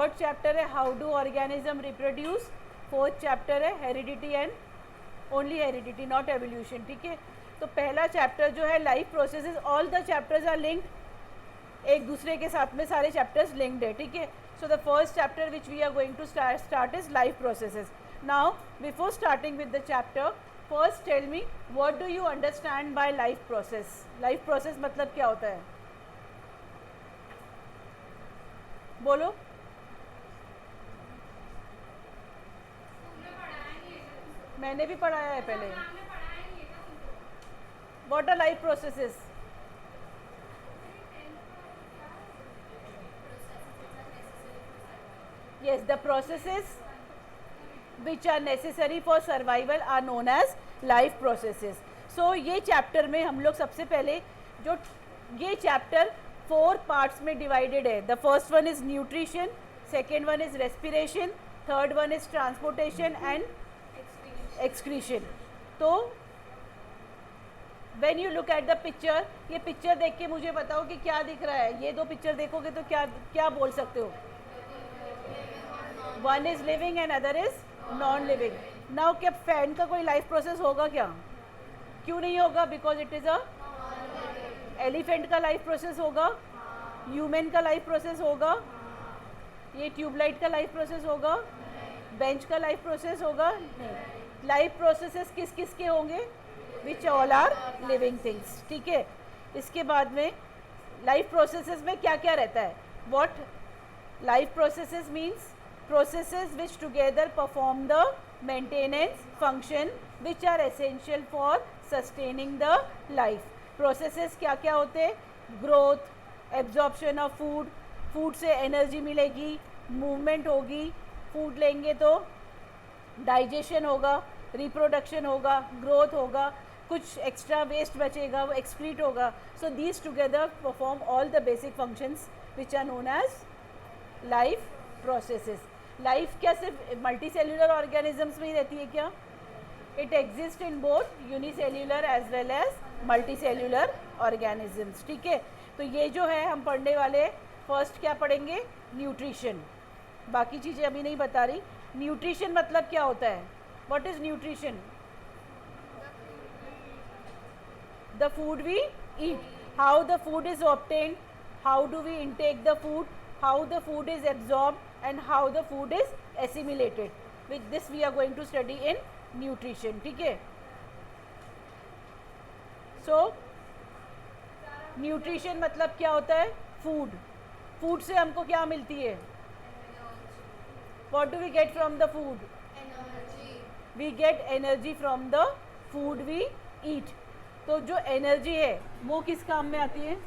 Third chapter है how do organism reproduce, fourth chapter है heredity and only heredity not evolution, ठीक है। तो पहला चैप्टर जो है life processes, all the chapters are linked, एक दूसरे के साथ में सारे चैप्टर्स लिंक्ड है, ठीक है। So the first chapter which we are going to start is life processes. Now before starting with the chapter, first tell me what do you understand by life process. Life process मतलब क्या होता है, बोलो। मैंने भी पढ़ाया है पहले। What are life processes? Yes, the processes which are necessary for survival are known as life processes. So ये चैप्टर में हम लोग सबसे पहले जो ये चैप्टर 4 पार्ट्स में डिवाइडेड है। The first one is nutrition, second one is respiration, third one is transportation and excretion. तो when you look at the picture, ये पिक्चर देख के मुझे बताओ कि क्या दिख रहा है। ये दो पिक्चर देखोगे तो क्या क्या बोल सकते हो? One is living and other is non living. Now क्या फैन का कोई लाइफ प्रोसेस होगा क्या? क्यों नहीं होगा? Because it is a elephant का लाइफ प्रोसेस होगा, ह्यूमन का लाइफ प्रोसेस होगा, ये ट्यूबलाइट का लाइफ प्रोसेस होगा, बेंच का लाइफ प्रोसेस होगा नहीं। लाइफ प्रोसेसेस किस किस के होंगे? Which all are living things, ठीक है। इसके बाद में लाइफ प्रोसेसेस में क्या क्या रहता है? What life processes means processes which together perform the maintenance function which are essential for sustaining the life. Processes क्या क्या होते हैं? Growth, absorption of food, food से एनर्जी मिलेगी, मूवमेंट होगी, फूड लेंगे तो डाइजेशन होगा, रिप्रोडक्शन होगा, ग्रोथ होगा, कुछ एक्स्ट्रा वेस्ट बचेगा वो एक्सक्रीट होगा। So these together perform all the basic functions which are known as life processes. Life क्या सिर्फ मल्टी सेल्यूलर ऑर्गेनिजम्स में ही रहती है क्या? It exist in both unicellular as well as multi cellular organisms, ठीक है। तो ये जो है हम पढ़ने वाले, फर्स्ट क्या पढ़ेंगे? न्यूट्रिशन। बाकी चीज़ें अभी नहीं बता रही। न्यूट्रिशन मतलब क्या होता है? What is nutrition? The food we eat, how the food is obtained, how do we intake the food, how the food is absorbed and how the food is assimilated. With this we are going to study in nutrition, ठीक है। So nutrition मतलब क्या होता है? Food. Food से हमको क्या मिलती है? What do we get from the food? Energy. We get energy from the food we eat. तो जो एनर्जी है वो किस काम में आती है?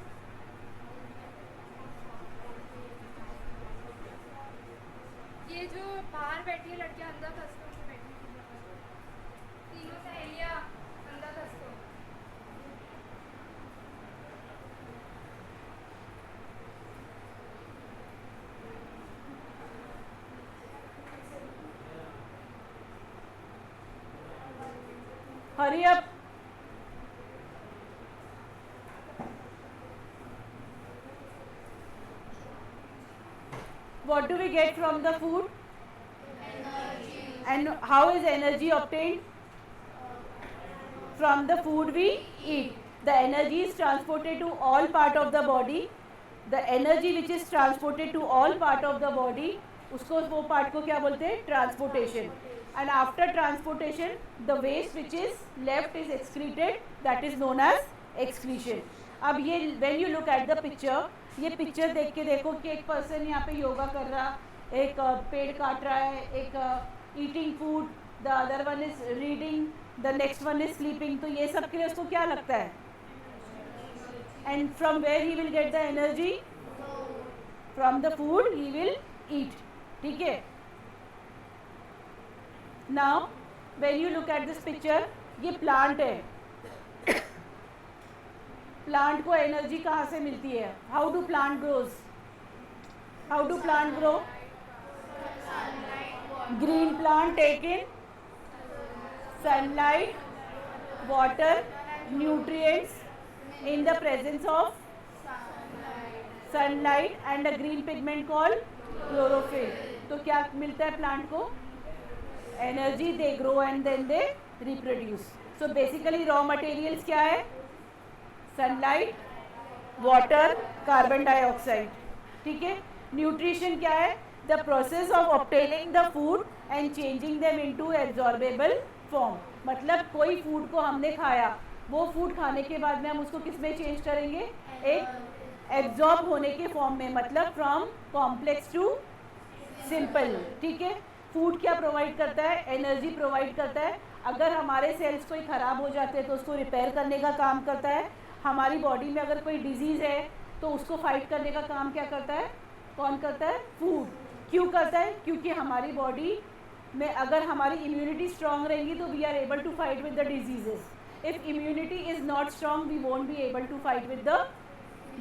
ये जो बाहर बैठी है लड़कियां अंदर कसको में बैठी है, तीनों सहेलियां अंदर कसको। Hurry up. What do we get from the food? Energy. And how is energy obtained? From the food we eat. The energy is transported to all part of the body. The energy which is transported to all part of the body, उसको वो part को क्या बोलते हैं? Transportation. And after transportation, the waste which is left is excreted. That is known as excretion. अब ये when you look at the picture, ये picture देख के देखो कि एक पर्सन यहाँ पे योगा कर रहा, एक पेड़ काट रहा है, एक eating food, the other one is reading, the next one is sleeping. तो ये सब के लिए उसको क्या लगता है? And from where he will get the energy? From the food he will eat, ठीक है। Now when you look at this picture, ये प्लांट है। प्लांट को एनर्जी कहाँ से मिलती है? How do plant grows? How do plant grow? Green plant take in sunlight, water, nutrients in the presence of sunlight and a green pigment called chlorophyll. तो क्या मिलता है प्लांट को? Energy, they grow and then they reproduce. So basically raw materials क्या है? Sunlight, water, carbon dioxide. ठीक है। Nutrition क्या है? The process of obtaining the food and changing them into absorbable form. मतलब कोई फूड को हमने खाया, वो फूड खाने के बाद में हम उसको किस में चेंज करेंगे? एक एब्जॉर्ब होने के फॉर्म में, मतलब फ्रॉम कॉम्प्लेक्स टू सिंपल। ठीक है। फूड क्या प्रोवाइड करता है? एनर्जी प्रोवाइड करता है। अगर हमारे सेल्स कोई ख़राब हो जाते हैं तो उसको रिपेयर करने का काम करता है। हमारी बॉडी में अगर कोई डिजीज़ है तो उसको फाइट करने का काम क्या करता है? कौन करता है? फूड। क्यों करता है? क्योंकि हमारी बॉडी में अगर हमारी इम्यूनिटी स्ट्रांग रहेगी तो we are able to fight with the diseases. If immunity is not strong we won't be able to fight with the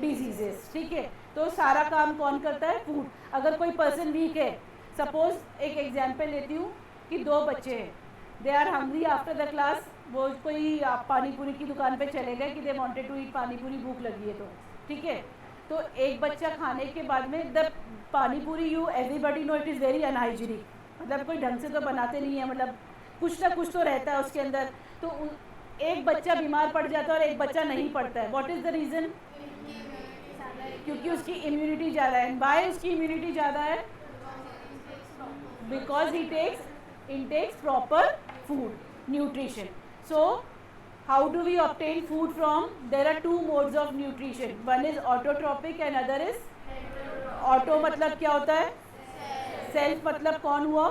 diseases. ठीक है। तो सारा काम कौन करता है? फूड। अगर कोई पर्सन वीक है, सपोज एक एग्जांपल लेती हूँ कि दो बच्चे हैं, they are hungry after the class, वो कोई पानी पूरी की दुकान पे चले गए कि दे वांटेड टू ईट पानी पूरी, भूख लगी है तो। ठीक है। तो एक बच्चा खाने के बाद में द पानी पूरी, you everybody know it is very unhygienic, मतलब कोई ढंग से तो बनाते नहीं है, मतलब कुछ ना कुछ तो रहता है उसके अंदर। तो एक बच्चा बीमार पड़ जाता है और एक बच्चा नहीं पड़ता है। What is the reason? क्योंकि उसकी इम्यूनिटी ज़्यादा है। वाई उसकी इम्यूनिटी ज़्यादा है? Because he intakes proper food, nutrition. So how do we obtain food from? There are two modes of nutrition. One is autotrophic and other is auto। मतलब क्या होता है? सेल्फ। मतलब कौन हुआ?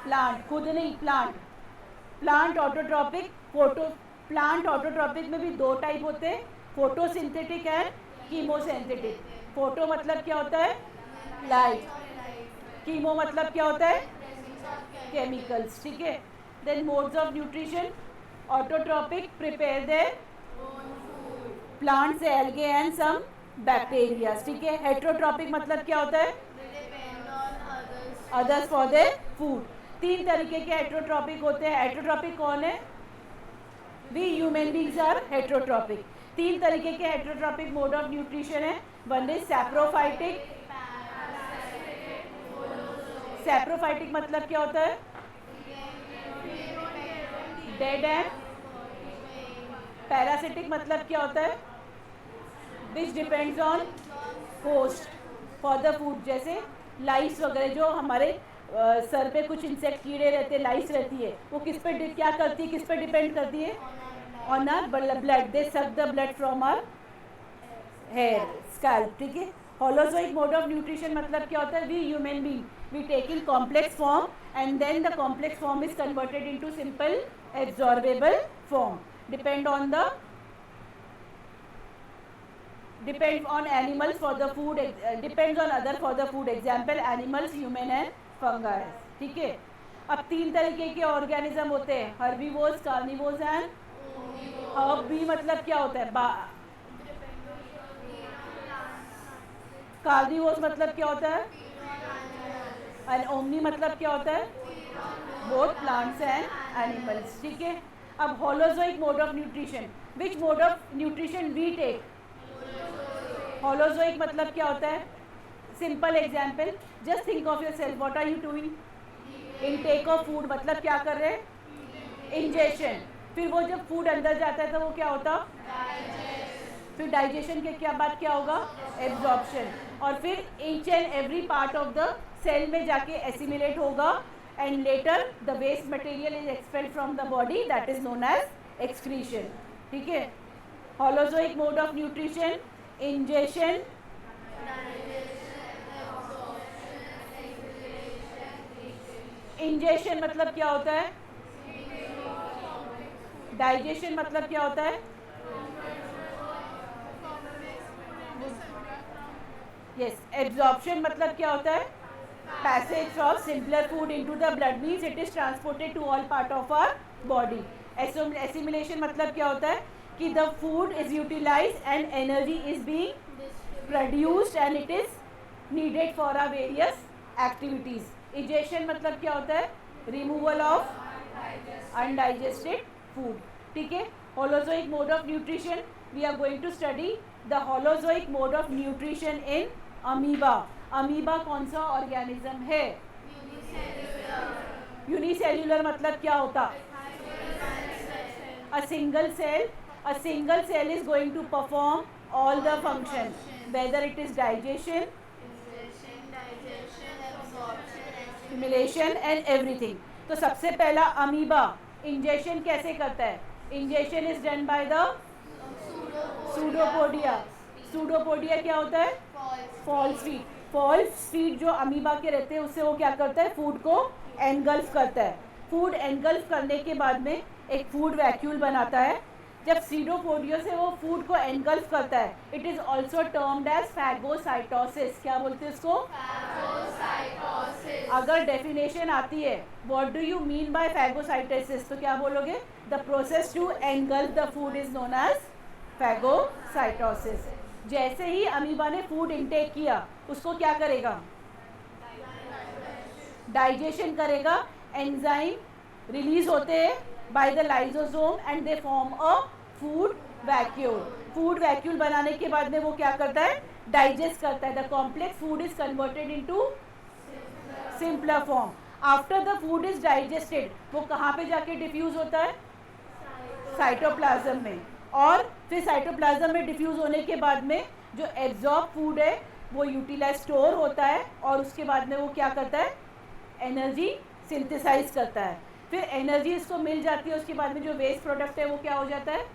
प्लांट। खुद नहीं, plant. Plant autotrophic, photo. Plant autotrophic में भी दो टाइप होते हैं, फोटोसिंथेटिक एंड कीमोसिंथेटिक। फोटो मतलब क्या होता है? लाइट। कीमो मतलब क्या होता है? केमिकल्स। ठीक है। Then modes of nutrition, autotrophic prepare their plants, algae and some bacteria. ठीक है। हेट्रोट्रॉपिक मतलब क्या होता है? Others for their food. तीन तरीके के हेट्रोट्रॉपिक होते हैं। हेट्रोट्रॉपिक कौन है? We human beings are heterotrophic. तीन तरीके के हेट्रोट्रॉपिक मोड ऑफ न्यूट्रिशन है। One is saprophytic. सैप्रोफाइटिक मतलब क्या होता है? Dead and. पैरासिटिक मतलब क्या होता है? Which depends on host for the food. जैसे लाइस वगैरह, जो हमारे सर पे कुछ इंसेक्ट कीड़े रहते हैं, लाइस रहती है, वो किस पे क्या करती है? किस पे डिपेंड करती है? On are blood. They suck the blood from or hair, scalp. ठीक है। होलोजोइक मोड ऑफ न्यूट्रिशन मतलब क्या होता है? We human being, we take in complex form and then the complex form is converted into simple absorbable form. Depend on animals for the food, depends on other for the food. Example animals, human and fungi. ठीक है। अब तीन तरीके के organism होते हैं, herbivores, carnivores and Harbi. मतलब क्या होता है? कार्निवोर्स मतलब क्या होता है? एंड ओमनी मतलब क्या होता है? Both plants and animals. ठीक है। अब holozoic mode of nutrition, which mode of nutrition we take? Holozoic मतलब क्या होता है? Simple example, just think of yourself, what are you doing? Intake of food. मतलब क्या कर रहे हैं? इंजेशन। फिर वो जब फूड अंदर जाता है तो वो क्या होता? फिर डाइजेशन के क्या बाद क्या होगा? एब्जॉर्प्शन। और फिर each and every part of the cell में जाके एसिमिलेट होगा and later the waste material is expelled from the body, that is known as excretion. ठीक है। Holozoic mode of nutrition, ingestion, ingestion मतलब क्या होता है? डाइजेशन मतलब क्या होता है? यस। एब्जॉर्प्शन मतलब क्या होता है? Passage of simpler food into the blood, means it is transported to all part of our body. Assimilation मतलब क्या होता है? कि the food is utilised and energy is being produced and it is needed for our various activities. Egestion मतलब क्या होता है? Removal of undigested food. ठीक है। Holozoic mode of nutrition, we are going to study the holozoic mode of nutrition in amoeba. Amoeba कौन सा organism है? Unicellular मतलब क्या होता? a single cell is going to perform all the functions, whether it is digestion, assimilation and everything. तो सबसे पहला amoeba injection कैसे करता है? Injection is done by the pseudopodia. Pseudopodia क्या होता है? False feed. फॉल्स फीड जो अमीबा के रहते हैं उससे वो क्या करता है? फूड को एनगल्फ करता है. फूड एनगल्फ करने के बाद में एक फूड वैक्यूल बनाता है. जब सीडोपोडिया से वो फूड को एनगल्फ करता है, it is also termed as phagocytosis. क्या बोलते हैं इसको? अगर डेफिनेशन आती है what do you mean by phagocytosis, तो क्या बोलोगे? The process to engulf the food is known as phagocytosis. जैसे ही अमीबा ने फूड इनटेक किया, उसको क्या करेगा? डाइजेशन करेगा. एंजाइम रिलीज होते हैं by the lysosome and they form a food vacuole. Food vacuole बनाने के बाद में वो क्या करता है? डाइजेस्ट करता है. The complex food is converted into simpler form. After the food is digested, वो कहाँ पे जाके डिफ्यूज होता है? साइटोप्लाज्म में. और फिर साइटोप्लाज्म में डिफ्यूज होने के बाद में जो एब्जॉर्ब फूड है वो यूटिलाइज स्टोर होता है और उसके बाद में वो क्या करता है? एनर्जी सिंथेसाइज करता है. फिर एनर्जी इसको मिल जाती है. उसके बाद में जो वेस्ट प्रोडक्ट है वो क्या हो जाता है?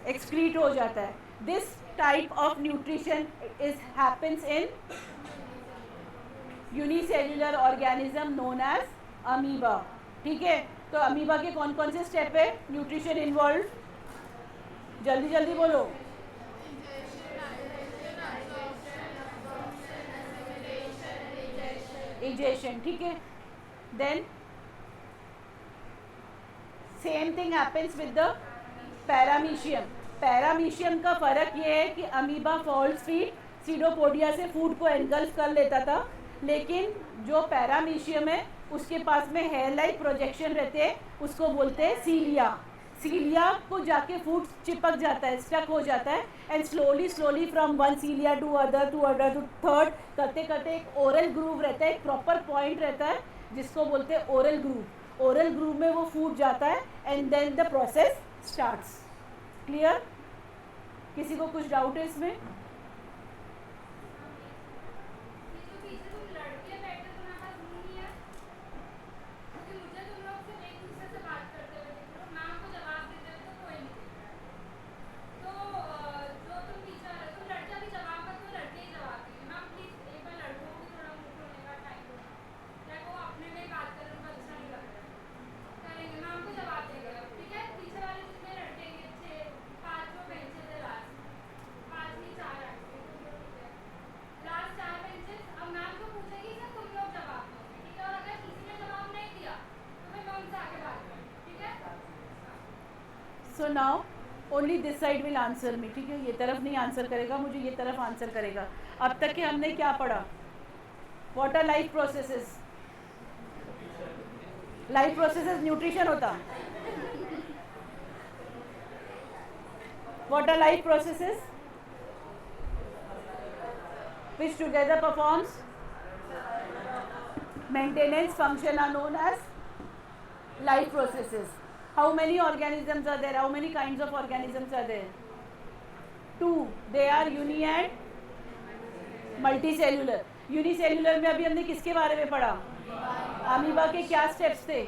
एक्सक्रीट हो जाता है. This type of nutrition is happens in unicellular organism known as amoeba. ठीक है, तो अमीबा के कौन कौन से स्टेप है न्यूट्रिशन इन्वॉल्व? जल्दी जल्दी बोलो. इजेशन. ठीक है. Then same thing happens with the paramecium. Paramecium का फर्क ये है कि अमीबा फॉल्स फीड सीडोपोडिया से फूड को एनगल्फ कर लेता था, लेकिन जो पैरामीशियम है उसके पास में हेयर लाइक प्रोजेक्शन रहते हैं, उसको बोलते हैं सीलिया. सीलिया को जाके फूड चिपक जाता है, स्टक हो जाता है. And slowly from one cilia to other to third करते करते एक ओरल ग्रूव रहता है, एक प्रॉपर पॉइंट रहता है जिसको बोलते हैं ओरल ग्रूव. ओरल ग्रूव में वो फूड जाता है and then the process starts. Clear? किसी को कुछ डाउट है इसमें? So now only this side will answer me. ठीक है, ये तरफ नहीं आंसर करेगा मुझे, ये तरफ आंसर करेगा. अब तक के हमने क्या पढ़ा? What are life processes? Life processes nutrition होता. What are life processes which together performs maintenance function are known as life processes. How many organisms are there? How many kinds of organisms are there? Two. They are uni and multicellular. Unicellular में अभी हमने किसके बारे में पढ़ा? Amoeba के क्या steps थे?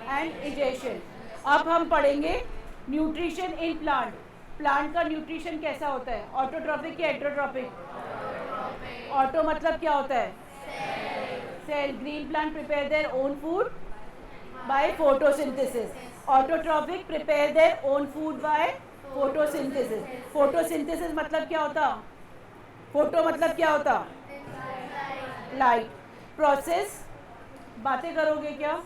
And egestion. अब हम पढ़ेंगे न्यूट्रिशन इन प्लांट. प्लांट का न्यूट्रिशन कैसा होता है? ऑटोट्रॉपिक या हेटेरोट्रॉपिक? ऑटो मतलब क्या होता है? Cell. Green plant prepare their own food by photosynthesis. Autotrophic prepare their own food by photosynthesis. Photosynthesis मतलब क्या होता? फोटो मतलब क्या होता? लाइट. प्रोसेस बातें करोगे क्या?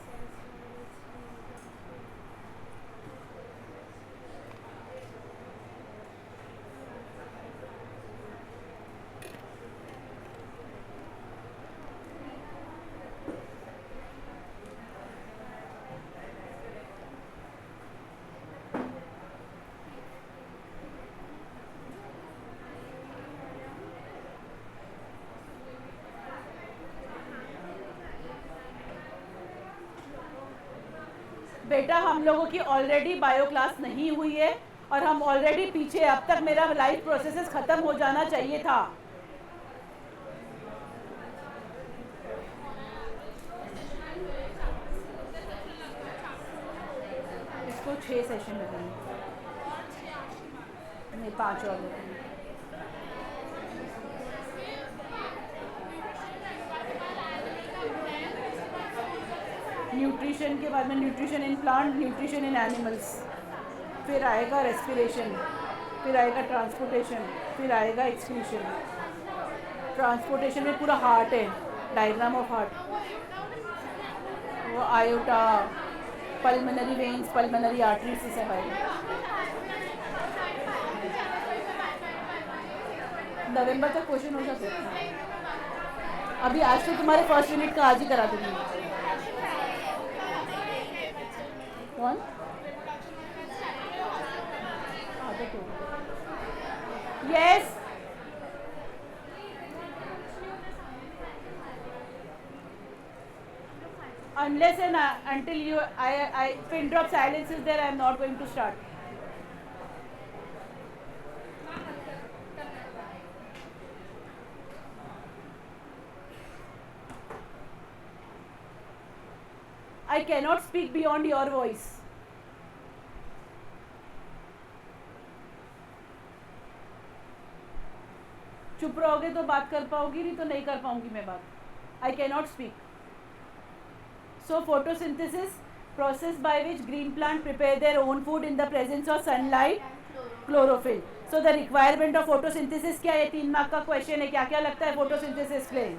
बेटा हम लोगों की ऑलरेडी बायो क्लास नहीं हुई है और हम ऑलरेडी पीछे, अब तक मेरा लाइफ प्रोसेसेस ख़त्म हो जाना चाहिए था। इसको 6 सेशन लगेंगे, नहीं 5 और लगेंगे। न्यूट्रिशन के बाद में nutrition in plant, nutrition in animals, फिर आएगा रेस्पिरेशन, फिर आएगा ट्रांसपोर्टेशन, फिर आएगा एक्सक्रीशन। ट्रांसपोर्टेशन में पूरा हार्ट है, डायग्राम ऑफ हार्ट, वो iota, pulmonary veins, pulmonary arteries से सब आएगा। नवंबर तक क्वेश्चन हो सकते हैं। अभी आज तो तुम्हारे फर्स्ट यूनिट का आज ही करा दूंगी। कौन? Yes, unless and until you I pin drop silence is there, I am not going to start. I cannot speak beyond your voice. चुप रहोगे तो बात कर पाओगी, नहीं तो नहीं कर पाऊंगी मैं बात. I cannot speak. So photosynthesis, process by which green plant prepare their own food in the presence of sunlight, chlorophyll. So the requirement of photosynthesis क्या है? 3 मार्क का क्वेश्चन है. क्या क्या लगता है photosynthesis के लिए?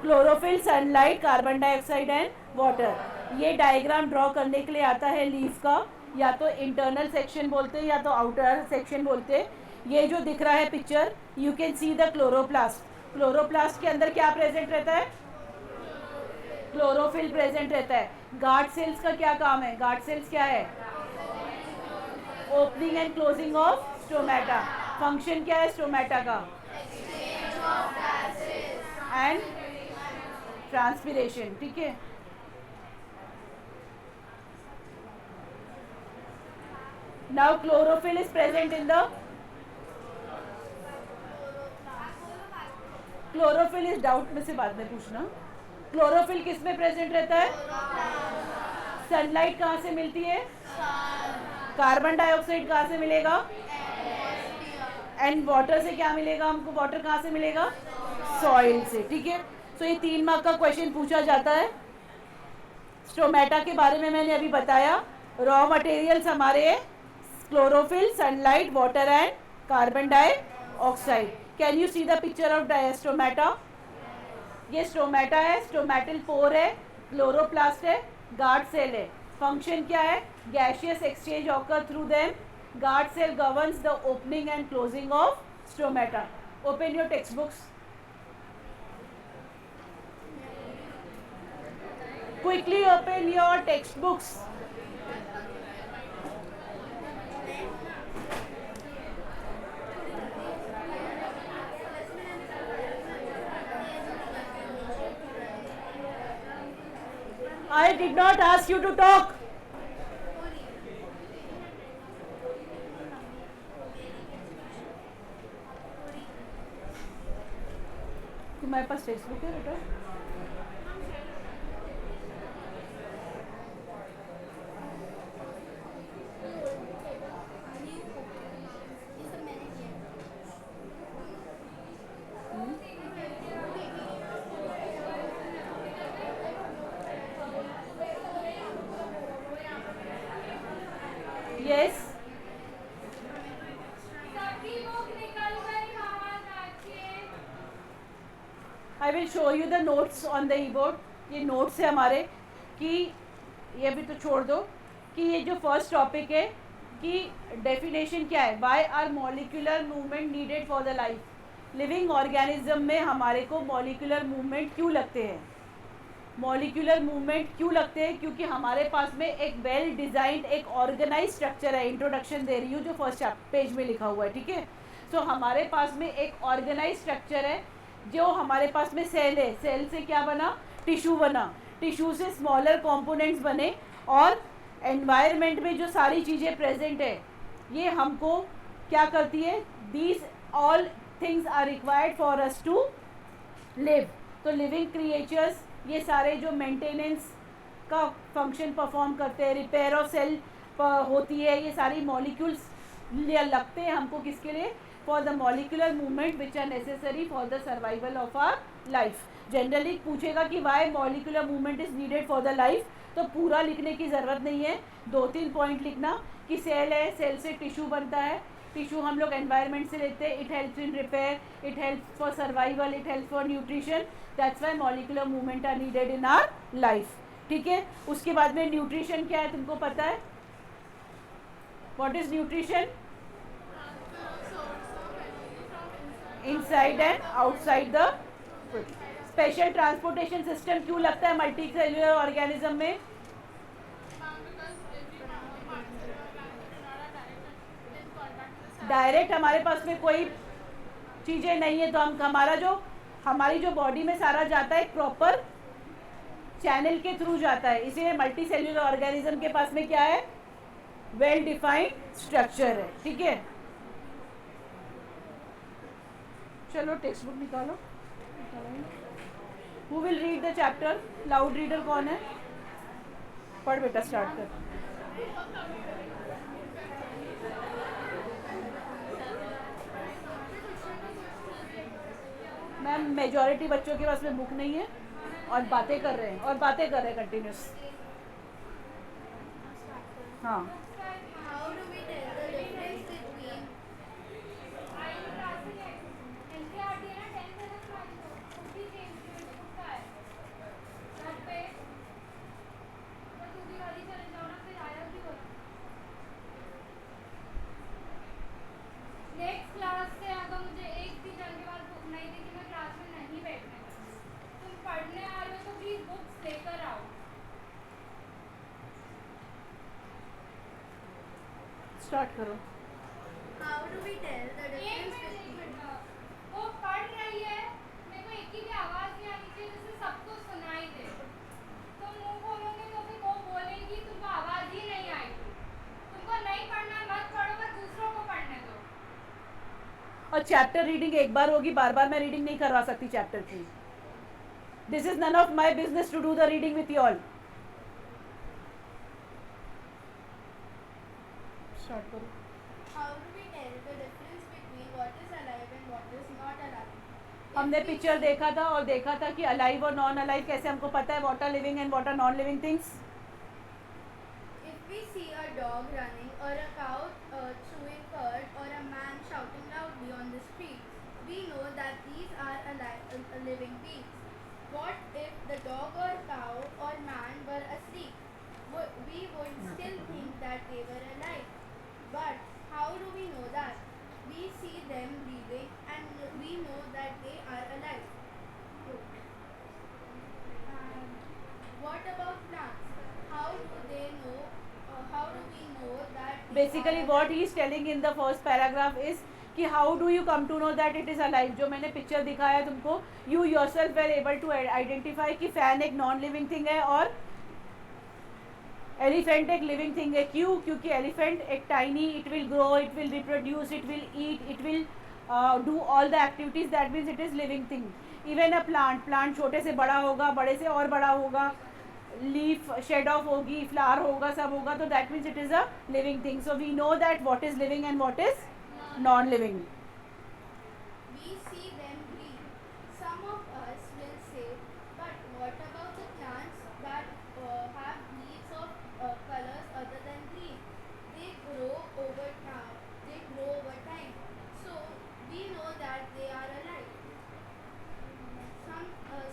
Chlorophyll, sunlight, carbon dioxide and water. ये डायग्राम ड्रॉ करने के लिए आता है लीफ का, या तो इंटरनल सेक्शन बोलते हैं या तो आउटर सेक्शन बोलते हैं. ये जो दिख रहा है picture, you can see the chloroplast. Chloroplast के अंदर क्या प्रेजेंट रहता है? क्लोरोफिल प्रेजेंट रहता है. गार्ड सेल्स का क्या काम है? गार्ड सेल्स क्या है? Opening and closing of stomata. Function क्या है स्टोमेटा का? And transpiration. ठीक है. Now chlorophyll is present in the, chlorophyll is doubt में से बाद में पूछना. क्लोरोफिल किस में प्रेजेंट रहता है? सनलाइट कहाँ से मिलती है? कार्बन डाइऑक्साइड कहाँ से मिलेगा? एंड वाटर से क्या मिलेगा हमको? वाटर कहाँ से मिलेगा? सॉइल से. ठीक है. तो ये 3 मार्क का क्वेश्चन पूछा जाता है. स्टोमेटा के बारे में मैंने अभी बताया. रॉ मटेरियल्स हमारे chlorophyll, sunlight, water and carbon dioxide. Can you see the picture of stomata? ये स्टोमेटा है, स्टोमेटल पोर है, क्लोरोप्लास्ट है, गार्ड सेल है. फंक्शन क्या है? Gaseous exchange occur through them. Guard cell governs the opening and closing of stomata. Open your text books. Quickly open your textbooks. I did not ask you to talk. तुम्हारे पास text book है बेटा? Yes. I will show you the notes on the e-board. ये notes है हमारे कि ये भी तो छोड़ दो कि ये जो फर्स्ट टॉपिक है कि डेफिनेशन क्या है. Why are molecular movement needed for the life? Living organism में हमारे को मॉलिक्यूलर मूवमेंट क्यों लगते हैं? मॉलिक्यूलर मूवमेंट क्यों लगते हैं? क्योंकि हमारे पास में एक वेल डिज़ाइंड, एक ऑर्गेनाइज स्ट्रक्चर है. इंट्रोडक्शन दे रही हूँ जो फर्स्ट पेज में लिखा हुआ है. ठीक है. सो हमारे पास में एक ऑर्गेनाइज स्ट्रक्चर है जो हमारे पास में सेल है, सेल से क्या बना, टिश्यू बना, टिश्यू से स्मॉलर कंपोनेंट्स बने, और एनवायरनमेंट में जो सारी चीज़ें प्रेजेंट है ये हमको क्या करती है, these all things are required for us to live. तो लिविंग क्रिएचर्स ये सारे जो मेंटेनेंस का फंक्शन परफॉर्म करते हैं, रिपेयर ऑफ सेल होती है, ये सारी मॉलिक्यूल्स लगते हैं हमको किसके लिए, for the molecular movement which are necessary for the survival of our life. Generally पूछेगा कि why molecular movement is needed for the life, तो पूरा लिखने की ज़रूरत नहीं है, 2-3 पॉइंट लिखना कि सेल है, सेल से टिश्यू बनता है, टिश्यू हम लोग एनवायरनमेंट से लेते हैं, it helps in repair, it helps for survival, it helps for nutrition, that's why molecular movement are needed in our life. ठीक है, उसके बाद में न्यूट्रिशन क्या है तुमको पता है, what is nutrition, inside and outside the food. Special transportation system क्यों लगता है मल्टी सेल्युलर ऑर्गेनिज्म में, डायरेक्ट हमारे पास में कोई चीज़ें नहीं है, तो हम हमारी जो बॉडी में सारा जाता है एक प्रॉपर चैनल के थ्रू जाता है, इसीलिए मल्टी सेल्युलर ऑर्गेनिज्म के पास में क्या है, वेल डिफाइंड स्ट्रक्चर है। ठीक है, चलो टेक्स्ट बुक निकालो। Who will read the chapter, loud reader कौन है, पढ़ बेटा, स्टार्ट कर। मैम मेजॉरिटी बच्चों के पास में बुक नहीं है और बातें कर रहे हैं कंटिन्यूस। हाँ, How do we tell the difference between next class से अगर मुझे एक भी जन के बाद बुक नहीं दी कि मैं क्लास में नहीं बैठने दूंगी। तुम पढ़ने आ रहे हो तो प्लीज बुक्स लेकर आओ। स्टार्ट करो। how do we tell the एक difference मिनट between वो पढ़ रही है, मेरे को एक की भी आवाज नहीं आनी चाहिए जिससे सबको सुनाई दे। तुम मुंह खोलोगे तो फिर वो बोलेगी तुमको आवाज ही नहीं आएगी। तुमको नहीं पढ़ना मत पढ़ो, पर दूसरों को पढ़ने दो। और चैप्टर रीडिंग एक बार होगी, बार बार मैं रीडिंग नहीं करवा सकती चैप्टर की। This is none of my business to do the reading with you all. Start करो। how do we tell the difference between what is alive and what is not alive? हमने picture देखा था और देखा था कि alive और non alive कैसे हमको पता है, what are living and what are non living things. If we see a dog running or a cow chewing cud or a man shouting loudly on the street, we know that these are alive, living beings. What if the dog or cow or man were asleep? We would still think that they were alive. But how do we know that? We see them breathing and we know that they are alive. What about plants? How do they know? How do we know that? They basically are what alive? He is telling in the first paragraph is कि how do you come to know that it is alive. जो मैंने picture दिखाया तुमको, you yourself were able to identify कि fan एक non living thing है और elephant एक लिविंग थिंग है। क्यों? क्योंकि एलिफेंट एक tiny, it will grow, it will reproduce, it will eat, it will do all the activities, that means it is living thing. Even a plant छोटे से बड़ा होगा, बड़े से और बड़ा होगा, लीफ शेड ऑफ होगी, फ्लावर होगा, सब होगा, तो that means it is a living thing. So we know that what is living and what is non living. We see them breathe. Some of us will say, but what about the plants that have leaves of colors other than green? They grow over time. They grow over time. So we know that they are alive.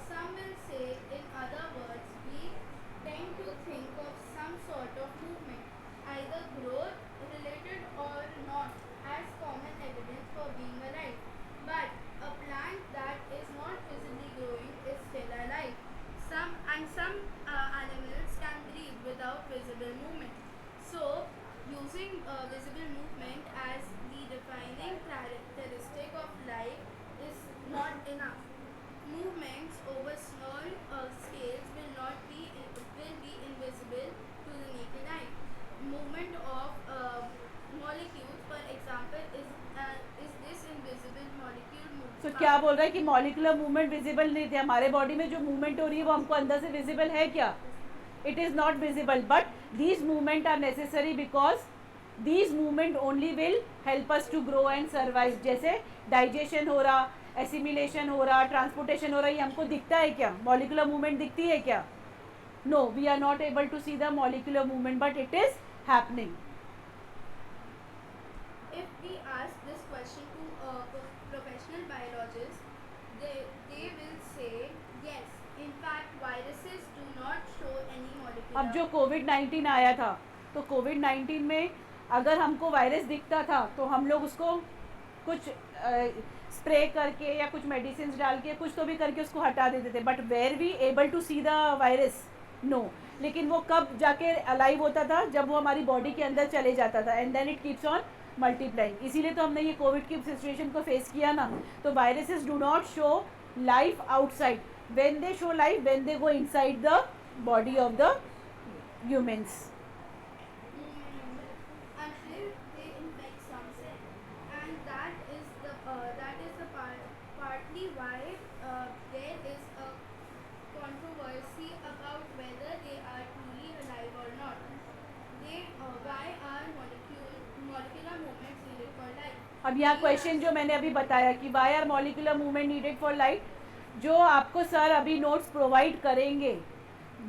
Some will say, in other words, we tend to think of some sort of movement, either growth related or not, as common evidence for being alive. But a plant क्या बोल रहा है कि molecular movement visible नहीं थे, हमारे body में जो मूवमेंट हो रही है वो हमको अंदर से विजिबल है क्या? It is not visible, but these movement are necessary because these movement only will help us to grow and survive. जैसे डाइजेशन हो रहा, एसिमिलेशन हो रहा, ट्रांसपोर्टेशन हो रहा, ये हमको दिखता है क्या? मॉलिकुलर मूवमेंट दिखती है क्या? No, we are not able to see the molecular movement, but it is happening. If we ask this question to professional biologists, they will say yes. In fact, viruses do not show any molecular. अब जो कोविड-19 आया था, तो कोविड-19 में अगर हमको virus दिखता था तो हम लोग उसको कुछ स्प्रे करके या कुछ मेडिसिन डाल के कुछ तो भी करके उसको हटा देते थे, but were we able to see the virus? No. लेकिन वो कब जाके अलाइव होता था? जब वो हमारी बॉडी के अंदर चले जाता था, and then it keeps on multiplying. इसीलिए तो हमने ये कोविड की सिचुएशन को फेस किया ना. तो viruses do not show life outside, when they show life when they go inside the body of the humans. Until they infect some cell, and that is the partly why there is a controversy about whether they are truly alive or not. Why are molecular movements needed for life? अब यहाँ question जो मैंने अभी बताया कि why are molecular movement needed for life, जो आपको sir अभी नोट्स प्रोवाइड करेंगे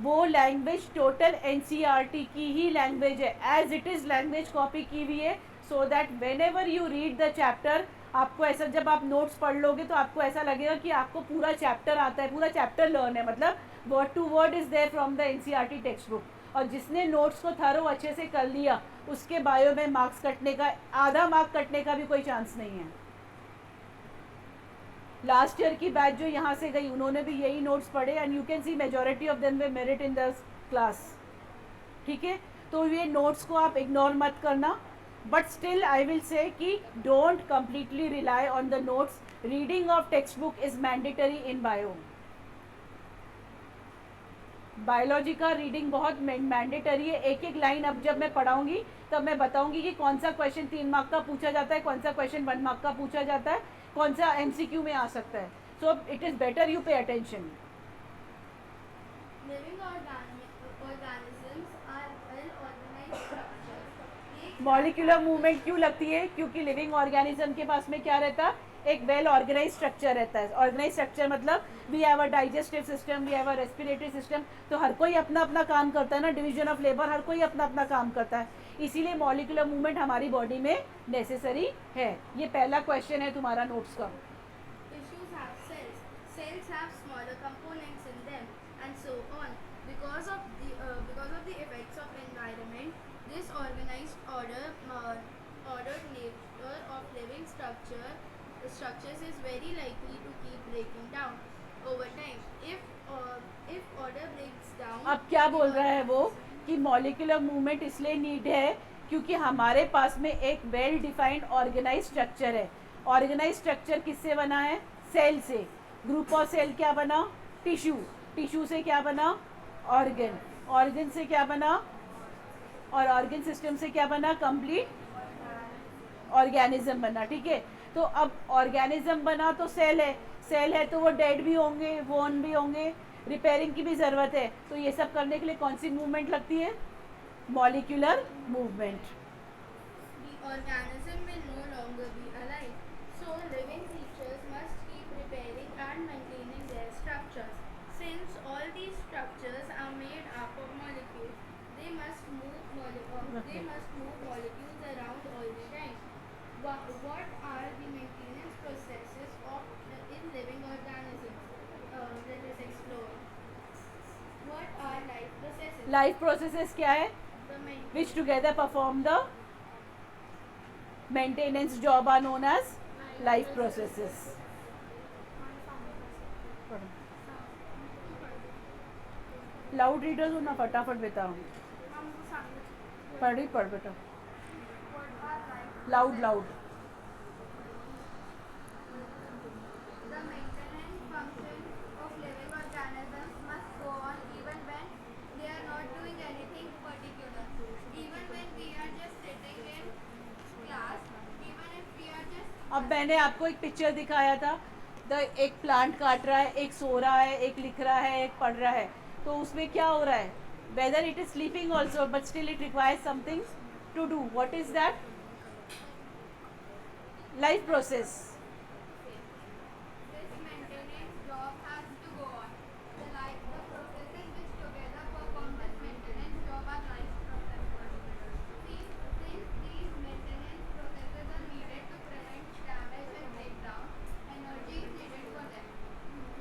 वो लैंग्वेज टोटल एनसीईआरटी की ही लैंग्वेज है, as it is language copy की हुई है, so that whenever you read the chapter, आपको ऐसा जब आप नोट्स पढ़ लोगे तो आपको ऐसा लगेगा कि आपको पूरा चैप्टर आता है, पूरा चैप्टर लर्न है, मतलब word to word is there from the NCERT text book. और जिसने नोट्स को थरो अच्छे से कर लिया उसके बायो में मार्क्स कटने का, आधा मार्क कटने का भी कोई चांस नहीं है. लास्ट ईयर की बैच जो यहाँ से गई उन्होंने भी यही नोट्स पढ़े, and you can see majority of them way merit in the class. ठीक है, तो ये नोट्स को आप इग्नोर मत करना, but still I will say कि don't completely rely on the notes. Reading of text book is mandatory in bio. Biology का रीडिंग बहुत मैंडेटरी है. एक एक लाइन अब जब मैं पढ़ाऊंगी तब मैं बताऊंगी कि कौन सा क्वेश्चन 3 मार्क का पूछा जाता है, कौन सा क्वेश्चन 1 मार्क का पूछा जाता है, कौन सा एमसीक्यू में आ सकता है. So it is better you pay attention. Living organisms are well organized structures. Molecular movement क्यों लगती है? क्योंकि लिविंग ऑर्गेनिज्म के पास में क्या रहता है? एक वेल ऑर्गेनाइज स्ट्रक्चर रहता है. ऑर्गेनाइज स्ट्रक्चर मतलब we have a digestive system, we have a respiratory system. तो हर कोई अपना अपना काम करता है ना, डिवीजन ऑफ लेबर, हर कोई अपना अपना काम करता है. इसीलिए मॉलिक्यूलर मूवमेंट हमारी बॉडी में नेसेसरी है. ये पहला क्वेश्चन है तुम्हारा नोट्स का. Tissues have cells. Cells have smaller components in them, and so on. Because of the effects of environment, this organized ordered nature of living structures is very likely to keep breaking down over time. If order breaks down. अब क्या बोल रहा है वो कि molecular movement इसलिए need है क्योंकि हमारे पास में एक वेल डिफाइंड ऑर्गेनाइज स्ट्रक्चर है. ऑर्गेनाइज स्ट्रक्चर किससे बना है? सेल से. ग्रुप ऑफ सेल क्या बना? टिश्यू. टिश्यू से क्या बना? ऑर्गन. ऑर्गन से क्या बना? और ऑर्गन सिस्टम से क्या बना? कंप्लीट ऑर्गेनिज्म बना. ठीक है, तो अब ऑर्गेनिज्म बना तो सेल है. सेल है तो वो डेड भी होंगे, वोन भी होंगे, रिपेयरिंग की भी ज़रूरत है. तो ये सब करने के लिए कौन सी मूवमेंट लगती है? Molecular movement. The organism will no longer be alive, so living creatures must keep repairing and maintaining their structures. Since all these structures are made up of molecules, they must move molecules around all the time. What are the maintenance processes in living organisms? Let us explore. What are life processes? Life processes क्या है? The main which together perform the maintenance job are known as life processes. Loud readers हो ना, फटाफट बेटा पढ़ बेटा. Loud loud. The maintenance function of living organisms must go on even when they are not doing anything particular. Even when we are just sitting in class, even if we are just अब मैंने आपको एक picture दिखाया था एक plant काट रहा है, एक सो रहा है, एक लिख रहा है, एक पढ़ रहा है, तो उसमें क्या हो रहा है? Whether it is sleeping also but still it requires something to do. What is that? Life process. This maintenance job has to go on. The processes which together perform this maintenance job are life processes. Since these maintenance processes are needed to prevent damage and breakdown, energy is needed for them.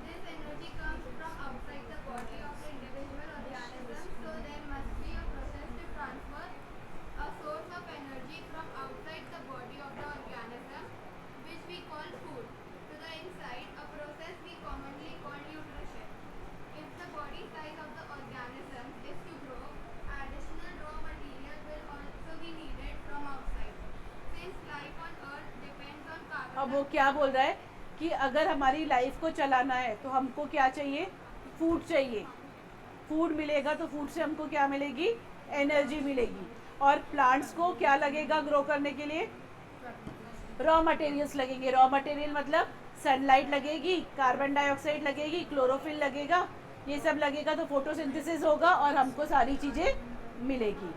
This energy comes from outside the body of the individual organism, so there must be a process to transfer a source of energy from outside the body of the organism, which we call food, to the inside, a process we commonly call nutrition. If the body size of the organism is to grow, additional raw material will also be needed from outside. Since life on earth depends on carbon अब वो क्या बोल रहा है कि अगर हमारी life को चलाना है तो हमको क्या चाहिए? फूड चाहिए. फूड मिलेगा तो फूड से हमको क्या मिलेगी? एनर्जी मिलेगी. और प्लांट्स को क्या लगेगा ग्रो करने के लिए? रॉ मटेरियल्स लगेंगे. रॉ मटेरियल मतलब सनलाइट लगेगी, कार्बन डाइऑक्साइड लगेगी, क्लोरोफिल लगेगा, ये सब लगेगा तो फोटोसिंथेसिस होगा और हमको सारी चीज़ें मिलेगी.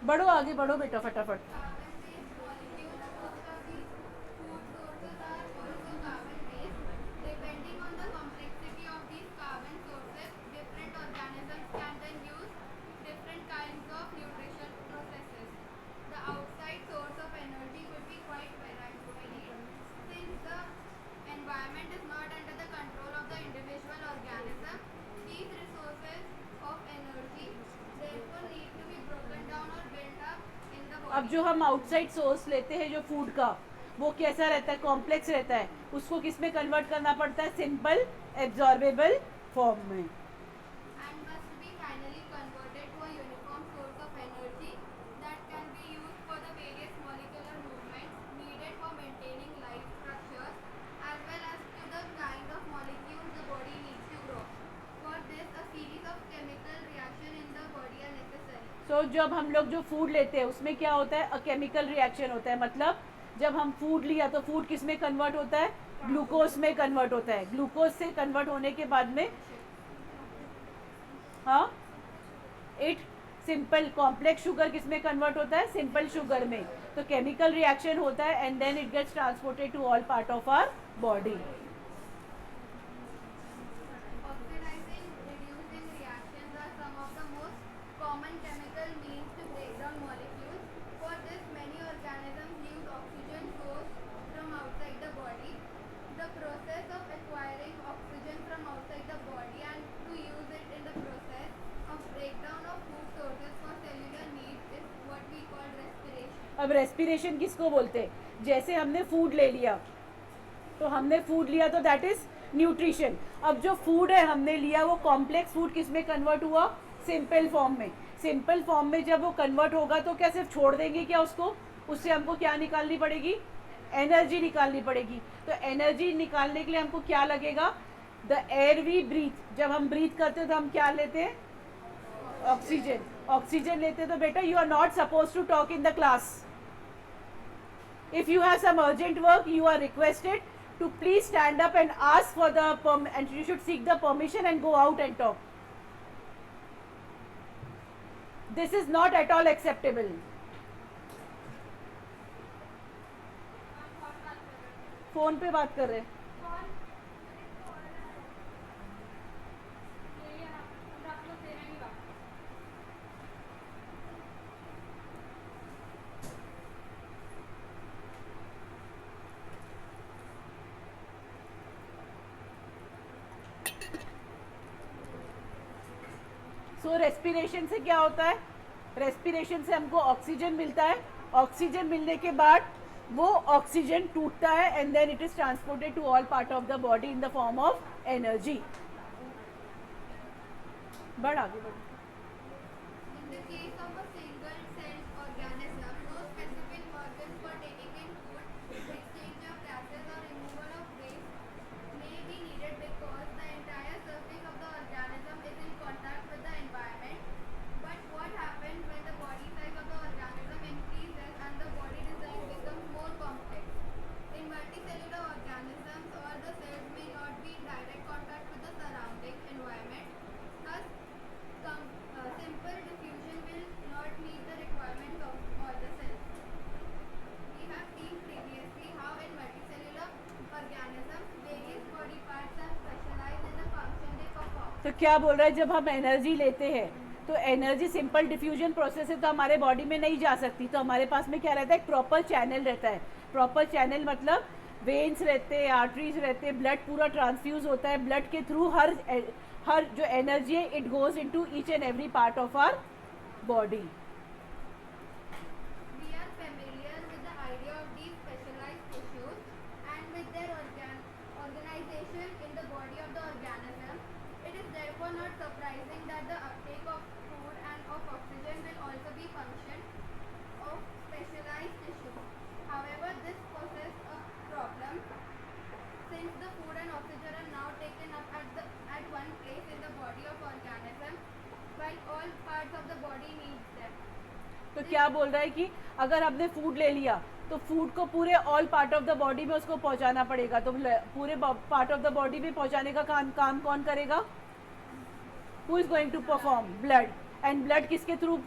बढ़ो आगे बढ़ो बेटा फटाफट. carbon-based molecules. Most of these food sources are also carbon-based. Depending on the complexity of these carbon sources, different organisms can then use different kinds of nutrition processes. The outside source of energy will be quite varied. Since the environment is not under the control of the individual organism, these resources of energy therefore need to be broken down or built up in the body. अब जो हम outside source लेते हैं जो food का, वो कैसा रहता है? कॉम्प्लेक्स रहता है. उसको किस में कन्वर्ट करना पड़ता है? सिंपल एब्जॉर्बेबल फॉर्म में. And must be finally converted to a uniform source of energy that can be used for the various molecular movements needed for maintaining life structures as well as to the kind of molecules the body needs to grow. For this, a series of chemical reactions in the body are necessary. सो जब हम लोग जो food लेते हैं उसमें क्या होता है? अ केमिकल रिएक्शन होता है. मतलब जब हम फूड लिया तो फूड किस में कन्वर्ट होता है? ग्लूकोज में कन्वर्ट होता है. ग्लूकोज से कन्वर्ट होने के बाद में हाँ इट सिंपल कॉम्प्लेक्स शुगर किस में कन्वर्ट होता है? सिंपल शुगर में. तो केमिकल रिएक्शन होता है and then it gets transported to all part of our body. Oxidizing, reducing reactions are some of the most common chemical means to break down molecules. For this, many organisms use oxygen sourced from outside the body. The process of acquiring oxygen from outside the body and to use it in the process of breakdown of food sources for cellular needs is what we call respiration. अब respiration किसको बोलते हैं? जैसे हमने food ले लिया तो हमने फूड लिया तो दैट इज न्यूट्रिशन. अब जो फूड है हमने लिया वो कॉम्प्लेक्स फूड किस में कन्वर्ट हुआ? सिंपल फॉर्म में. सिंपल फॉर्म में जब वो कन्वर्ट होगा तो क्या सिर्फ छोड़ देंगे क्या उसको? उससे हमको क्या निकालनी पड़ेगी? एनर्जी निकालनी पड़ेगी. तो एनर्जी निकालने के लिए हमको क्या लगेगा? The air we breathe. जब हम ब्रीथ करते हैं तो हम क्या लेते हैं? ऑक्सीजन. ऑक्सीजन लेते हैं तो बेटा you are not suppose to talk in the class. If you have some urgent work, you are requested to please stand up and ask for the and you should seek the permission and go out and talk. This is not at all acceptable. Phone पे बात कर रहे हैं. सो respiration से क्या होता है? Respiration से हमको ऑक्सीजन मिलता है. ऑक्सीजन मिलने के बाद वो ऑक्सीजन टूटता है and then it is transported to all part of the body in the form of energy. बढ़ आगे बढ़. In the case of a single-celled organism, no specific organs for taking in food, exchange of gases or removal of waste may be needed because the entire surface of the organism is in contact with the environment. But what happens when the body size क्या बोल रहा है, जब हम energy लेते हैं तो energy simple diffusion process है तो हमारे बॉडी में नहीं जा सकती, तो हमारे पास में क्या रहता है, एक प्रॉपर चैनल रहता है। प्रॉपर चैनल मतलब वेन्स रहते हैं, आर्टरीज रहते हैं, ब्लड पूरा ट्रांसफ्यूज होता है, ब्लड के थ्रू हर जो एनर्जी है it goes into each and every part of our body. We are familiar with the idea of these specialized tissues and with their organization in the body of the organism. It is therefore not surprising that the uptake of food and of oxygen will also be function of specialized tissue. However, this poses a problem since the food and oxygen are now taken up at one place in the body of organism while all parts of the body needs them. तो क्या बोल रहा है कि अगर आपने food ले लिया तो फूड को पूरे all part of the body में उसको पहुंचाना पड़ेगा, तो पूरे पार्ट ऑफ द बॉडी में पहुंचाने का काम कौन करेगा? Who is going to perform? Blood. And blood किसके थ्रू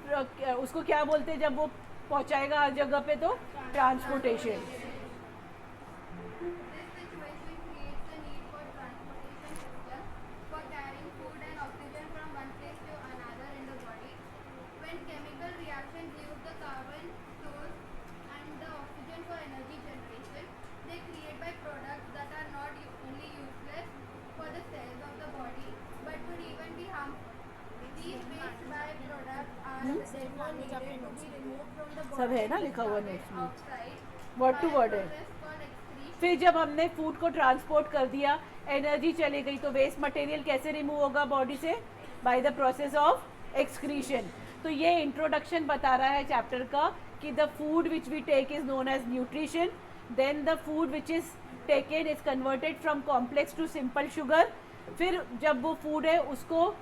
उसको क्या बोलते हैं जब वो पहुंचाएगा हर जगह पे? तो transportation. This situation creates the need for transportation system for carrying food and oxygen from one place to another in the body. When chemical reactions use the carbon source and the oxygen for energy generation, they create byproducts that are not only useless for the cells of the body but could even be harmful. These waste byproducts are therefore needed to be removed from the सब body है ना लिखा हुआ and notes में? outside Word to by a word है। process called excretion. फिर जब हमने फूड को ट्रांसपोर्ट कर दिया, एनर्जी चली गई, तो वेस्ट मटेरियल कैसे रिमूव होगा बॉडी से? By the process of excretion. तो ये इंट्रोडक्शन बता रहा है चैप्टर का कि the food which we take is known as nutrition, then the food which is taken is converted from complex to simple sugar. फिर जब वो फूड है उसको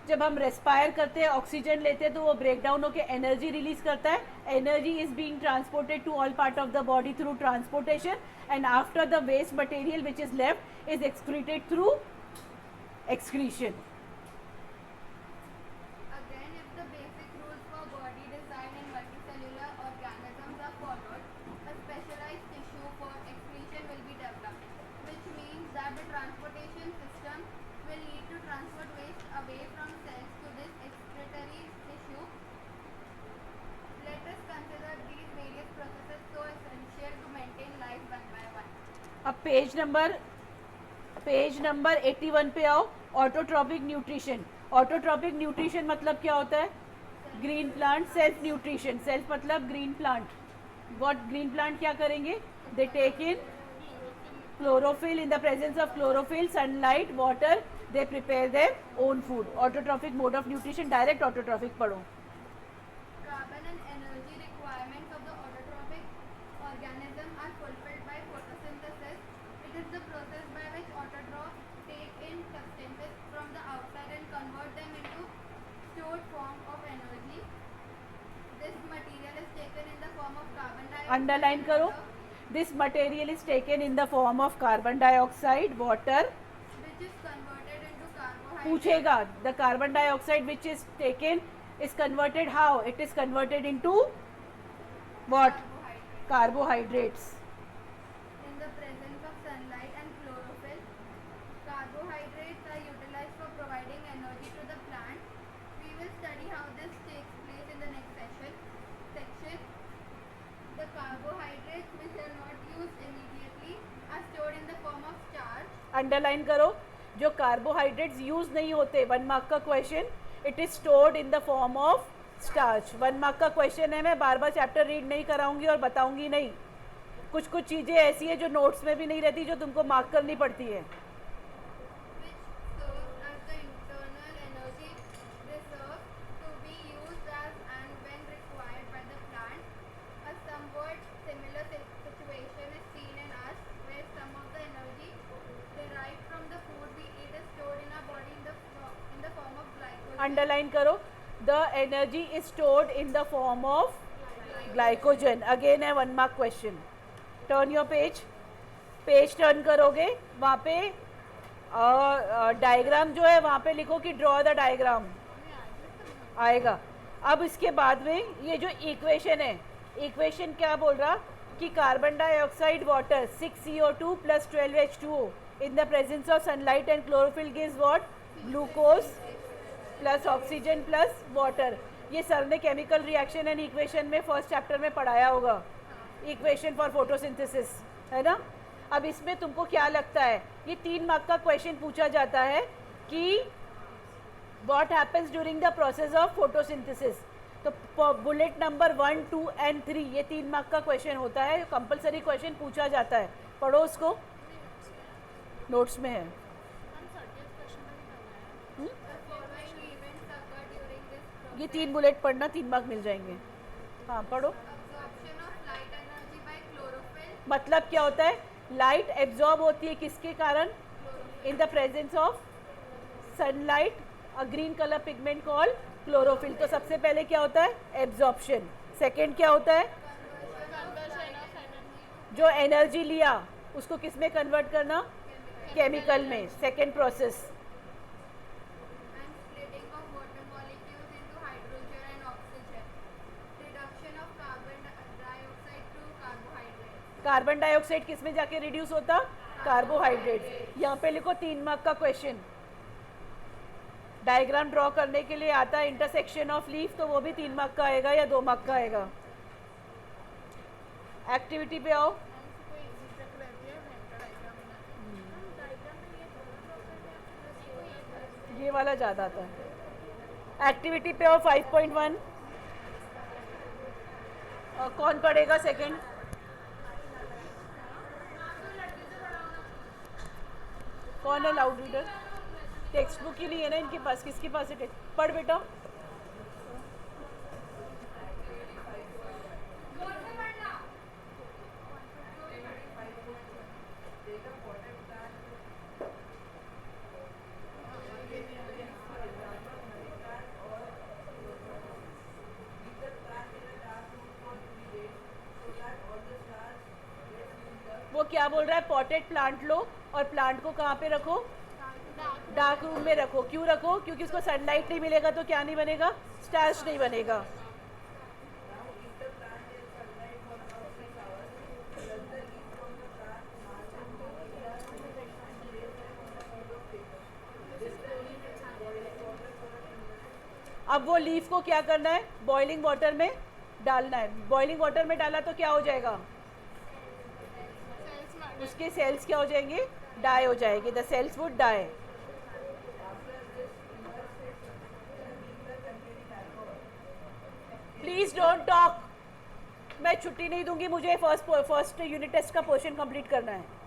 जब हम रेस्पायर करते हैं, ऑक्सीजन लेते हैं, तो वो ब्रेक डाउन होकर एनर्जी रिलीज करता है। Energy is being transported to all part of the body through transportation and after the waste material which is left is excreted through excretion. Again, if the basic rules for body design in multicellular organisms are followed, a specialized tissue for excretion will be developed, which means that the transportation system will need to transport waste away from cells to this excretory tissue. Let us consider these various processes so essential to maintain life one by one. अब page number 81 पे आओ। Autotrophic nutrition. Autotrophic nutrition मतलब क्या होता है? Green plant self nutrition. Self मतलब green plant. What green plant क्या करेंगे? They take in chlorophyll, in the presence of chlorophyll, sunlight, water, they prepare their own food. Autotrophic mode of nutrition. Direct autotrophic पढ़ो। Carbon and energy requirements of the autotrophic organism are fulfilled by photosynthesis. It is the process by which autotrophs take in substances from the outside and convert them into stored form of energy. This material is taken in the form of carbon dioxide. Underline करो। This material is taken in the form of carbon dioxide, water. Which is converted into carbohydrates. पूछेगा the carbon dioxide which is taken is converted how? It is converted into what? Carbohydrates. In the presence of sunlight and chlorophyll, carbohydrates are utilized for providing energy to the plant. We will study how this takes place in the next section. The carbohydrates which are not used immediately are stored in the form of starch. Underline करो। जो carbohydrates use नहीं होते, 1 mark का question, it is stored in the form of starch. 1 mark का question है। मैं बार बार chapter read नहीं कराऊंगी और बताऊंगी नहीं। कुछ चीज़ें ऐसी है जो नोट्स में भी नहीं रहती, जो तुमको मार्क करनी पड़ती है। Which serves as the internal energy reserve to be used as and when required by the plant. A somewhat similar situation is seen in us, where some of the energy derived from the food we eat is stored in our body in the form of glycogen. Underline करो। The energy is stored in the form of glycogen. Again है 1 mark question. Turn your page turn करोगे, वहाँ पे diagram जो है वहाँ पे लिखो कि ड्रॉ द डायग्राम आएगा। अब इसके बाद में ये जो इक्वेशन है, इक्वेशन क्या बोल रहा कि carbon dioxide, water, 6CO2 + 12H2O in the presence of sunlight and chlorophyll gives what? Glucose plus oxygen plus water. ये सर ने केमिकल रिएक्शन एंड इक्वेशन में फर्स्ट चैप्टर में पढ़ाया होगा, इक्वेशन फॉर फोटोसिंथेसिस, है ना। अब इसमें तुमको क्या लगता है, ये 3 मार्क का क्वेश्चन पूछा जाता है कि what happens during the process of photosynthesis. तो बुलेट नंबर 1, 2 एंड 3 ये 3 मार्क का क्वेश्चन होता है, कंपलसरी क्वेश्चन पूछा जाता है। पढ़ो उसको, नोट्स में है। ये 3 बुलेट पढ़ना, 3 मार्क मिल जाएंगे। हाँ पढ़ो। मतलब क्या होता है, लाइट एब्जॉर्ब होती है किसके कारण, इन the presence of sunlight, a green colour pigment called chlorophyll. तो सबसे पहले क्या होता है, एब्जॉर्प्शन। सेकंड क्या होता है, जो एनर्जी लिया उसको किस में कन्वर्ट करना, केमिकल में, सेकंड प्रोसेस। कार्बन डाइऑक्साइड किस में जाके रिड्यूस होता, कार्बोहाइड्रेट। यहाँ पे लिखो 3 मार्क का क्वेश्चन। डायग्राम ड्रॉ करने के लिए आता है इंटरसेक्शन ऑफ लीफ, तो वो भी 3 मार्क का आएगा या 2 मार्क का आएगा। एक्टिविटी पे आओ। ये वाला ज़्यादा आता है। एक्टिविटी पे आओ 5.1। कौन पढ़ेगा सेकंड, कौन है लाउड रीडर। टेक्स्ट बुक ही नहीं है ना इनके पास, किसके पास है, पढ़ बेटा। वो क्या बोल रहा है, पॉटेड प्लांट लो और प्लांट को कहाँ पे रखो, डार्क रूम में रखो। क्यों रखो, क्योंकि उसको सनलाइट नहीं मिलेगा तो क्या नहीं बनेगा, स्टार्च नहीं बनेगा। अब वो लीफ को क्या करना है, बॉइलिंग वाटर में डालना है। बॉइलिंग वाटर में डाला तो क्या हो जाएगा, उसके सेल्स क्या हो जाएंगे, डाई हो जाएंगे, the cells would die. Please don't talk, मैं छुट्टी नहीं दूंगी, मुझे फर्स्ट यूनिट टेस्ट का पोर्शन कंप्लीट करना है।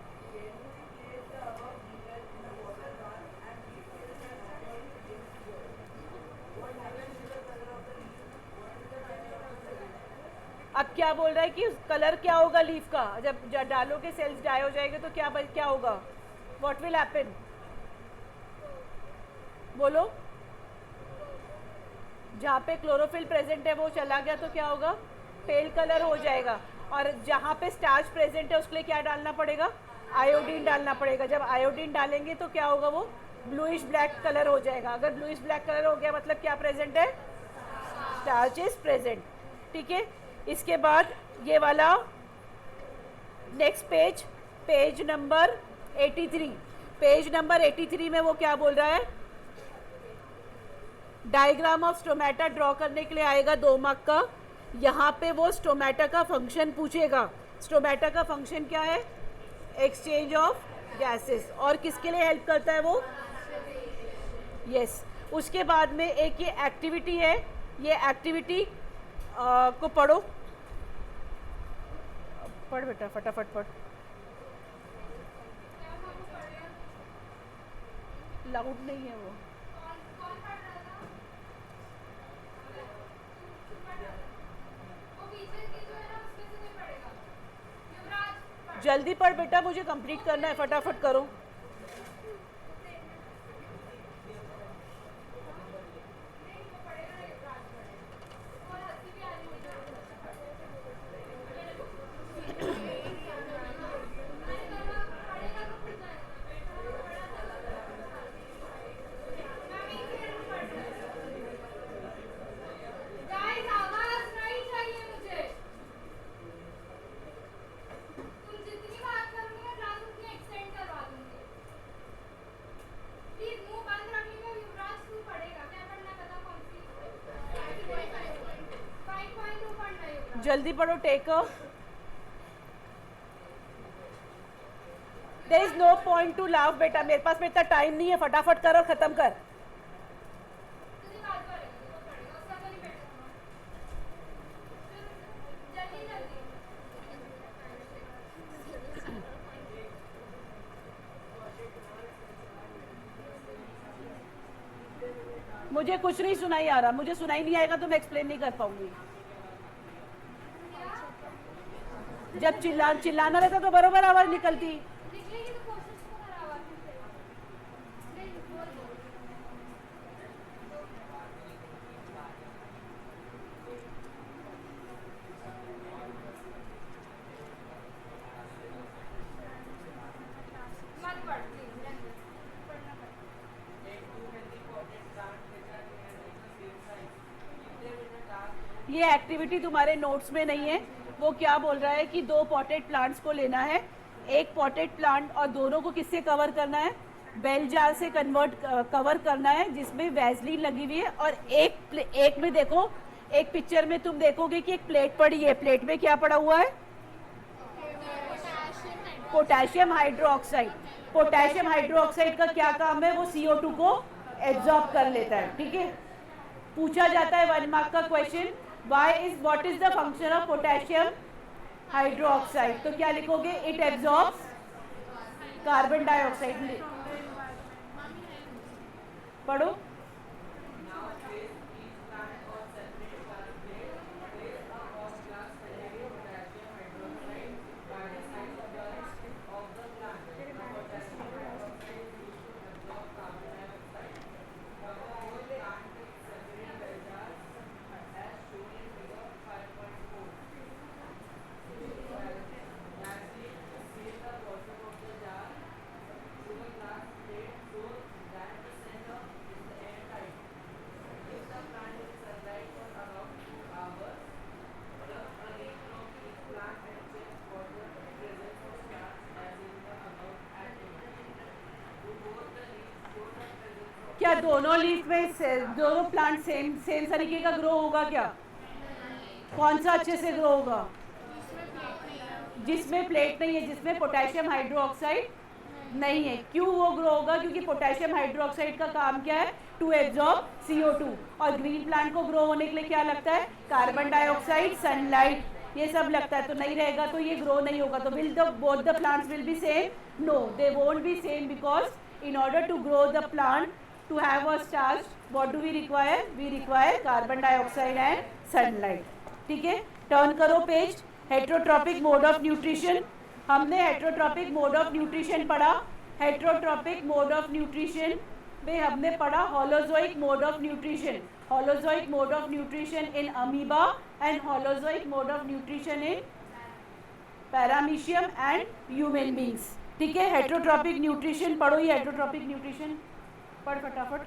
अब क्या बोल रहा है कि कलर क्या होगा लीफ का, जब डालोगे सेल्स डाई हो जाएंगे तो क्या होगा, व्हाट विल हैपन, बोलो। जहाँ पे क्लोरोफिल प्रेजेंट है वो चला गया तो क्या होगा, पेल कलर हो जाएगा। और जहाँ पे स्टार्च प्रेजेंट है उसके लिए क्या डालना पड़ेगा, आयोडीन डालना पड़ेगा। जब आयोडीन डालेंगे तो क्या होगा, वो ब्लूइश ब्लैक कलर हो जाएगा। अगर ब्लूइश ब्लैक कलर हो गया मतलब क्या प्रेजेंट है, स्टार्च इज प्रेजेंट। ठीक है, इसके बाद ये वाला next page, page number 83। Page number 83 में वो क्या बोल रहा है, डायग्राम ऑफ स्टोमेटा ड्रॉ करने के लिए आएगा 2 मार्क का। यहाँ पे वो स्टोमेटा का फंक्शन पूछेगा। स्टोमेटा का फंक्शन क्या है, एक्सचेंज ऑफ गैसेस। और किसके लिए हेल्प करता है वो, यस। उसके बाद में एक ये एक्टिविटी है, ये एक्टिविटी को पढ़ो, पढ़ बेटा फटाफट पढ़, लाउड नहीं है वो। जल्दी पढ़ बेटा, मुझे कंप्लीट करना है, फटाफट करो। गाइस आवाज नहीं चाहिए मुझे, तुम जितनी बात करोगे मैं क्लास उतनी एक्सटेंड करवा दूंगी। जल्दी पढ़ो, take a, there is no point to laugh बेटा, मेरे पास में इतना टाइम नहीं है, फटाफट कर और खत्म कर। तुझे बात करेंगे वो पड़ेगा उसका तो नहीं बैठेगा जल्दी जल्दी मुझे कुछ नहीं सुनाई आ रहा, मुझे सुनाई नहीं आएगा तो मैं एक्सप्लेन नहीं कर पाऊंगी। जब चिल्लाना रहता तो बरोबर आवाज निकलती। निकलेगी तो कोशिश तो कर आवाज नहीं बोल बोल मत पढ़ प्लीज पढ़ना पड़ ये एक्टिविटी तुम्हारे नोट्स में नहीं है। वो क्या बोल रहा है कि 2 पॉटेड प्लांट्स को लेना है, एक पॉटेड प्लांट और दोनों को किससे कवर करना है, बेल जार से कवर करना है जिसमें वैसलीन लगी हुई है। और एक में देखो, एक पिक्चर में तुम देखोगे कि एक प्लेट पड़ी है, प्लेट में क्या पड़ा हुआ है, पोटेशियम हाइड्रोक्साइड। पोटेशियम हाइड्रोक्साइड का क्या काम है, वो CO2 को एब्जॉर्ब कर लेता है। ठीक है, पूछा जाता है 1 मार्क का question, what is the function of potassium hydroxide, तो क्या लिखोगे, इट एब्जॉर्ब्स कार्बन डाइऑक्साइड। पढ़ो, क्या दोनों लीफ में दोनों प्लांट सेम तरीके का ग्रो होगा क्या, कौन सा अच्छे से ग्रो होगा, जिसमें प्लेट नहीं है, जिसमें पोटेशियम हाइड्रोक्साइड नहीं है। क्यों वो ग्रो होगा, क्योंकि पोटेशियम हाइड्रोक्साइड का काम क्या है, टू एब्जॉर्ब CO2। और ग्रीन प्लांट को ग्रो होने के लिए क्या लगता है, कार्बन डाइऑक्साइड, सनलाइट, ये सब लगता है। तो नहीं रहेगा तो ये ग्रो नहीं होगा। तो will the both the plants will be same, no they won't be same, because in order to grow the plant to have a starch, what do we require, we require carbon dioxide and sunlight। ठीक है, turn करो page. Heterotrophic mode of nutrition, हमने heterotrophic mode of nutrition पढ़ा। Heterotrophic mode of nutrition में हमने पढ़ा holozoic mode of nutrition, holozoic mode of nutrition in amoeba and holozoic mode of nutrition in paramecium and human beings. ठीक है, heterotrophic nutrition पढ़ो, ये heterotrophic nutrition पढ़ फटाफट,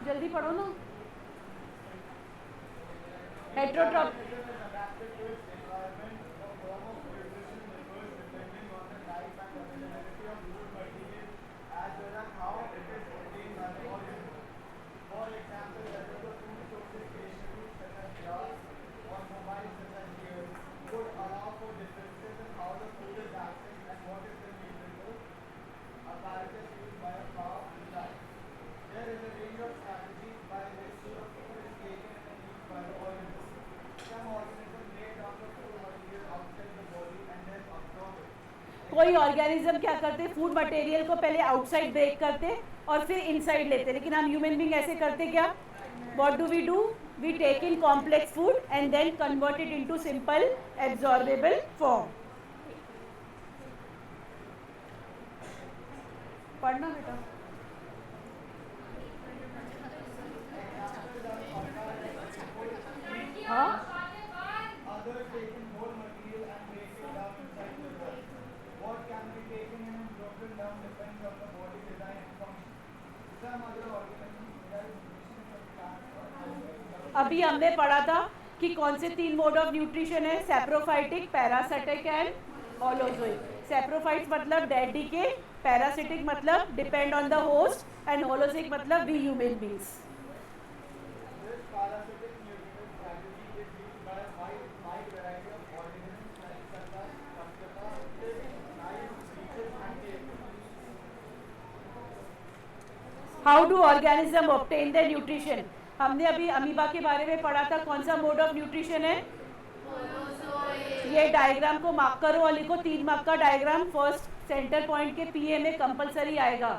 जल्दी पढ़ो ना। हेट्रोट्रॉप कोई ऑर्गेनिज्म क्या करते, फूड मटेरियल को पहले आउटसाइड ब्रेक करते और फिर इनसाइड लेते, लेकिन हम ह्यूमन बीइंग ऐसे करते क्या, what do we do, we take in complex food and then convert it into simple absorbable form. पढ़ना बेटा। हाँ, अभी हमने पढ़ा था कि कौन से 3 मोड ऑफ न्यूट्रिशन है, saprophytic, parasitic and holozoic. Saprophytes मतलब डेड डीके, पैरासिटिक मतलब depend on the host and holozoic मतलब we human beings. How do organism obtain the nutrition? हमने अभी अमीबा के बारे में पढ़ा था, कौन सा मोड ऑफ न्यूट्रिशन है? ये डायग्राम को मार्क करो और लिखो, 3 मार्क का डायग्राम फर्स्ट सेंटर पॉइंट के पीए में कंपलसरी आएगा.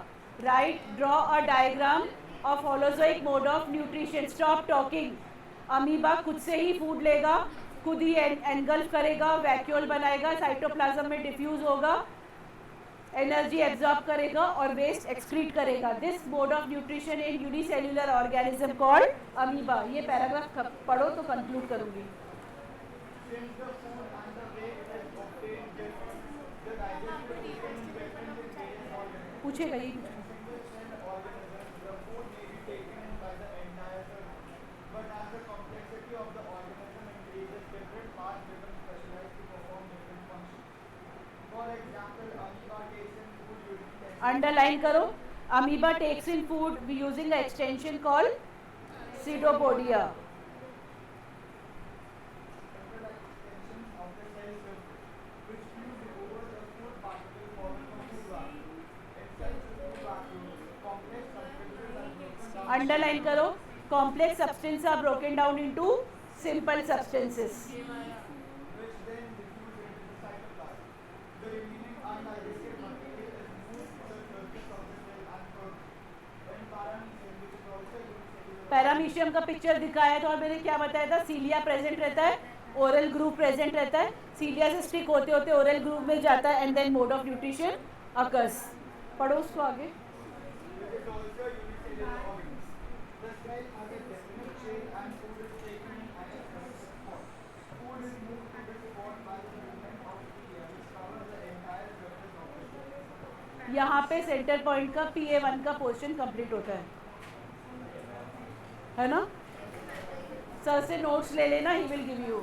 Right, draw a diagram of holozoic mode of nutrition. Stop talking. Amoeba खुद से ही फूड लेगा, खुद ही एनगल्फ करेगा, वैक्यूल बनाएगा, साइटोप्लाज्म में डिफ्यूज होगा, एनर्जी एब्जॉर्ब करेगा और वेस्ट एक्सक्रीट करेगा. This mode of nutrition in unicellular organism called amoeba. ये पैराग्राफ पढ़ो तो कंक्लूड करूंगी. पूछेगा ये. अंडरलाइन करो. Amoeba takes in food using a extension called pseudopodia. Underline करो. Complex substance are broken down into simple substances. Paramecium का picture दिखाया था और मैंने क्या बताया था? सीलिया प्रेजेंट रहता है, ओरल ग्रुप प्रेजेंट रहता है, सीलिया से स्टिक होते होते ओरल ग्रुप में जाता है and then mode of nutrition occurs. पढ़ो उसको आगे. यहाँ पे सेंटर पॉइंट का PA1 का पोर्शन कंप्लीट होता है ना? सर से नोट्स ले लेना, ही विल गिव यू.